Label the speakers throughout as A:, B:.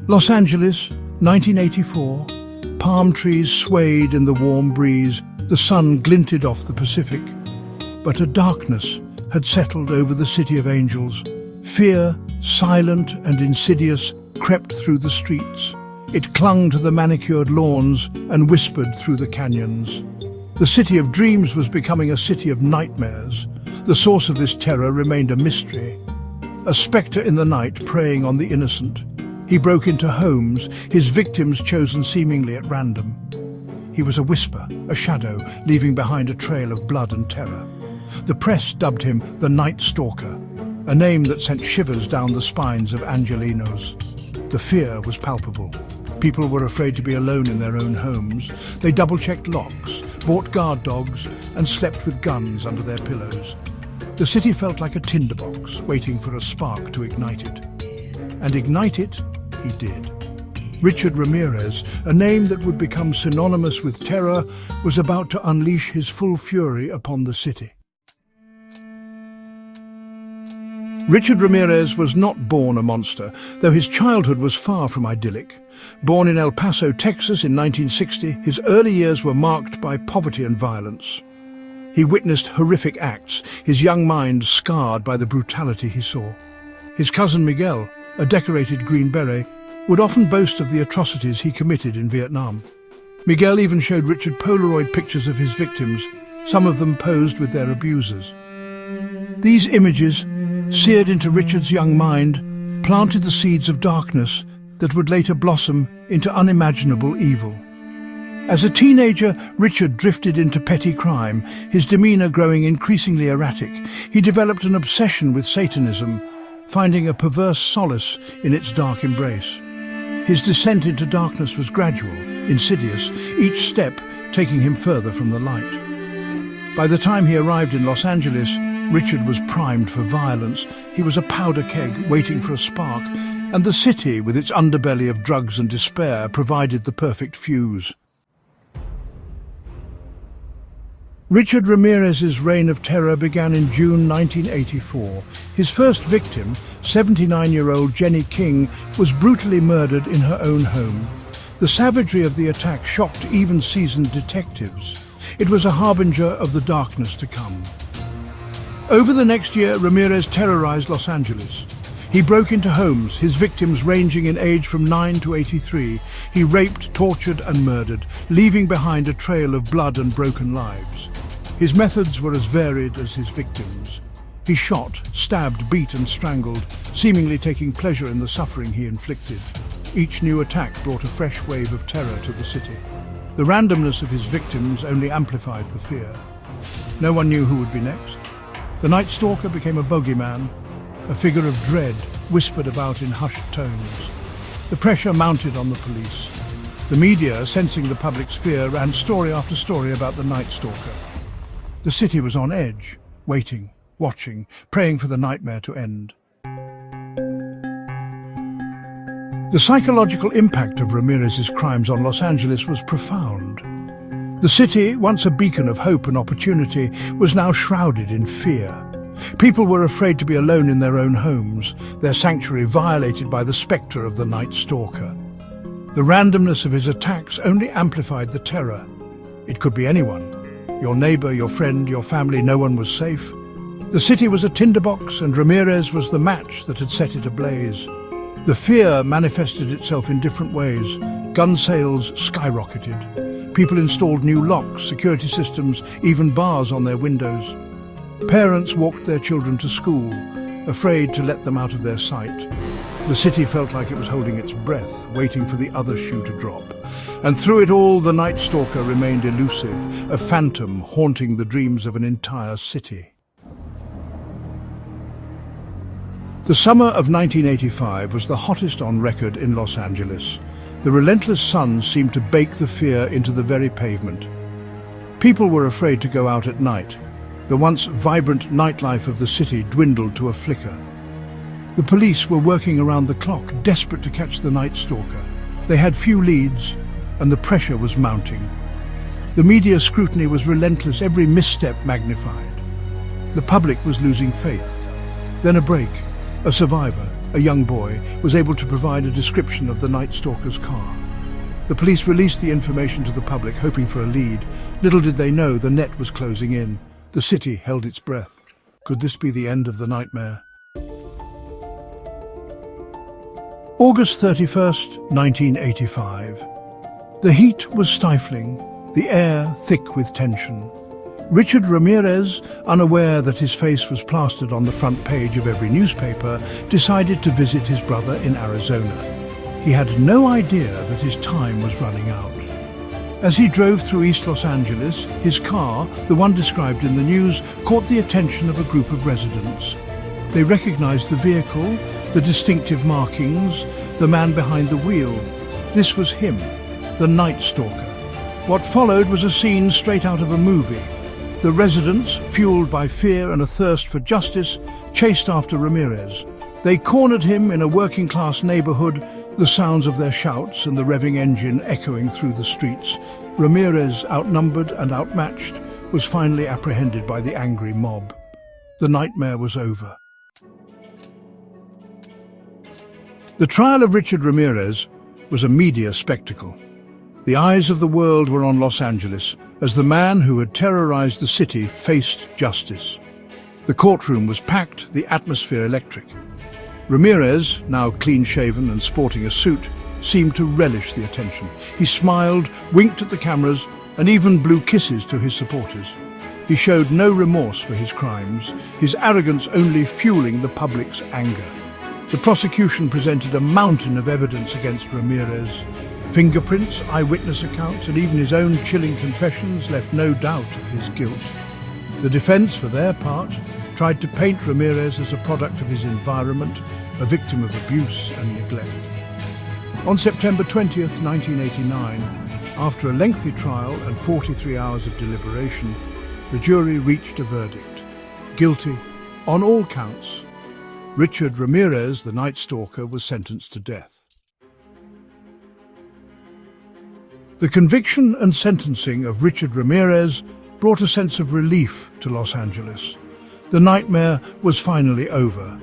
A: Los Angeles, 1984. Palm trees swayed in the warm breeze. The sun glinted off the Pacific. But a darkness had settled over the city of angels. Fear, silent and insidious, crept through the streets. It clung to the manicured lawns and whispered through the canyons. The city of dreams was becoming a city of nightmares. The source of this terror remained a mystery. A spectre in the night preying on the innocent. He broke into homes, his victims chosen seemingly at random. He was a whisper, a shadow, leaving behind a trail of blood and terror. The press dubbed him the Night Stalker, a name that sent shivers down the spines of Angelenos. The fear was palpable. People were afraid to be alone in their own homes. They double-checked locks, bought guard dogs, and slept with guns under their pillows. The city felt like a tinderbox, waiting for a spark to ignite it. And ignite it, he did. Richard Ramirez, a name that would become synonymous with terror, was about to unleash his full fury upon the city. Richard Ramirez was not born a monster, though his childhood was far from idyllic. Born in El Paso, Texas in 1960, his early years were marked by poverty and violence. He witnessed horrific acts, his young mind scarred by the brutality he saw. His cousin Miguel, a decorated Green Beret, would often boast of the atrocities he committed in Vietnam. Miguel even showed Richard Polaroid pictures of his victims, some of them posed with their abusers. These images, seared into Richard's young mind, planted the seeds of darkness that would later blossom into unimaginable evil. As a teenager, Richard drifted into petty crime, his demeanor growing increasingly erratic. He developed an obsession with Satanism, finding a perverse solace in its dark embrace. His descent into darkness was gradual, insidious, each step taking him further from the light. By the time he arrived in Los Angeles, Richard was primed for violence. He was a powder keg waiting for a spark, and the city, with its underbelly of drugs and despair, provided the perfect fuse. Richard Ramirez's reign of terror began in June 1984. His first victim, 79-year-old Jenny King, was brutally murdered in her own home. The savagery of the attack shocked even seasoned detectives. It was a harbinger of the darkness to come. Over the next year, Ramirez terrorized Los Angeles. He broke into homes, his victims ranging in age from 9 to 83. He raped, tortured and murdered, leaving behind a trail of blood and broken lives. His methods were as varied as his victims. He shot, stabbed, beat and strangled, seemingly taking pleasure in the suffering he inflicted. Each new attack brought a fresh wave of terror to the city. The randomness of his victims only amplified the fear. No one knew who would be next. The Night Stalker became a bogeyman, a figure of dread whispered about in hushed tones. The pressure mounted on the police. The media, sensing the public's fear, ran story after story about the Night Stalker. The city was on edge, waiting, watching, praying for the nightmare to end. The psychological impact of Ramirez's crimes on Los Angeles was profound. The city, once a beacon of hope and opportunity, was now shrouded in fear. People were afraid to be alone in their own homes, their sanctuary violated by the spectre of the Night Stalker. The randomness of his attacks only amplified the terror. It could be anyone. Your neighbor, your friend, your family, no one was safe. The city was a tinderbox, and Ramirez was the match that had set it ablaze. The fear manifested itself in different ways. Gun sales skyrocketed. People installed new locks, security systems, even bars on their windows. Parents walked their children to school, afraid to let them out of their sight. The city felt like it was holding its breath, waiting for the other shoe to drop. And through it all, the Night Stalker remained elusive, a phantom haunting the dreams of an entire city. The summer of 1985 was the hottest on record in Los Angeles. The relentless sun seemed to bake the fear into the very pavement. People were afraid to go out at night. The once vibrant nightlife of the city dwindled to a flicker. The police were working around the clock, desperate to catch the Night Stalker. They had few leads, and the pressure was mounting. The media scrutiny was relentless, every misstep magnified. The public was losing faith. Then a break. A survivor, a young boy, was able to provide a description of the Night Stalker's car. The police released the information to the public, hoping for a lead. Little did they know the net was closing in. The city held its breath. Could this be the end of the nightmare? August 31st, 1985. The heat was stifling, the air thick with tension. Richard Ramirez, unaware that his face was plastered on the front page of every newspaper, decided to visit his brother in Arizona. He had no idea that his time was running out. As he drove through East Los Angeles, his car, the one described in the news, caught the attention of a group of residents. They recognized the vehicle, the distinctive markings, the man behind the wheel. This was him, the Night Stalker. What followed was a scene straight out of a movie. The residents, fueled by fear and a thirst for justice, chased after Ramirez. They cornered him in a working-class neighborhood, the sounds of their shouts and the revving engine echoing through the streets. Ramirez, outnumbered and outmatched, was finally apprehended by the angry mob. The nightmare was over. The trial of Richard Ramirez was a media spectacle. The eyes of the world were on Los Angeles as the man who had terrorized the city faced justice. The courtroom was packed, the atmosphere electric. Ramirez, now clean-shaven and sporting a suit, seemed to relish the attention. He smiled, winked at the cameras, and even blew kisses to his supporters. He showed no remorse for his crimes, his arrogance only fueling the public's anger. The prosecution presented a mountain of evidence against Ramirez. Fingerprints, eyewitness accounts, and even his own chilling confessions left no doubt of his guilt. The defense, for their part, tried to paint Ramirez as a product of his environment, a victim of abuse and neglect. On September 20th, 1989, after a lengthy trial and 43 hours of deliberation, the jury reached a verdict. Guilty on all counts. Richard Ramirez, the Night Stalker, was sentenced to death. The conviction and sentencing of Richard Ramirez brought a sense of relief to Los Angeles. The nightmare was finally over.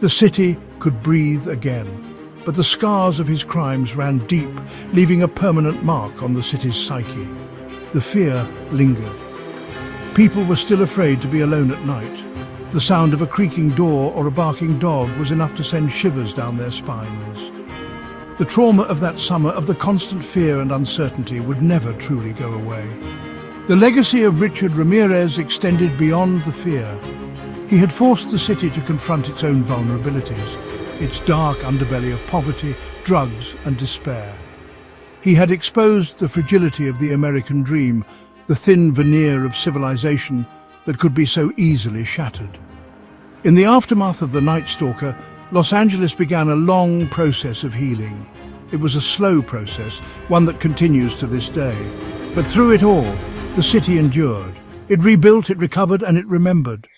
A: The city could breathe again, but the scars of his crimes ran deep, leaving a permanent mark on the city's psyche. The fear lingered. People were still afraid to be alone at night. The sound of a creaking door or a barking dog was enough to send shivers down their spines. The trauma of that summer, of the constant fear and uncertainty, would never truly go away. The legacy of Richard Ramirez extended beyond the fear. He had forced the city to confront its own vulnerabilities, its dark underbelly of poverty, drugs and despair. He had exposed the fragility of the American dream, the thin veneer of civilization that could be so easily shattered. In the aftermath of the Night Stalker, Los Angeles began a long process of healing. It was a slow process, one that continues to this day. But through it all, the city endured. It rebuilt, it recovered, and it remembered.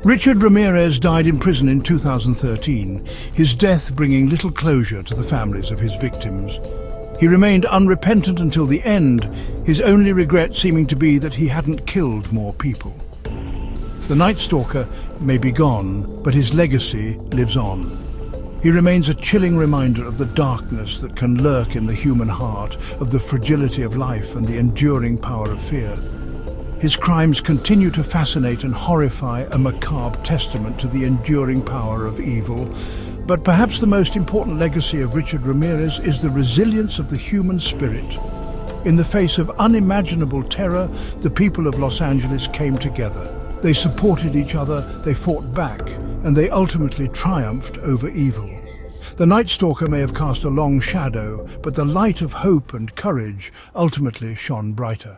A: Richard Ramirez died in prison in 2013, his death bringing little closure to the families of his victims. He remained unrepentant until the end, his only regret seeming to be that he hadn't killed more people. The Night Stalker may be gone, but his legacy lives on. He remains a chilling reminder of the darkness that can lurk in the human heart, of the fragility of life and the enduring power of fear. His crimes continue to fascinate and horrify, a macabre testament to the enduring power of evil. But perhaps the most important legacy of Richard Ramirez is the resilience of the human spirit. In the face of unimaginable terror, the people of Los Angeles came together. They supported each other, they fought back, and they ultimately triumphed over evil. The Night Stalker may have cast a long shadow, but the light of hope and courage ultimately shone brighter.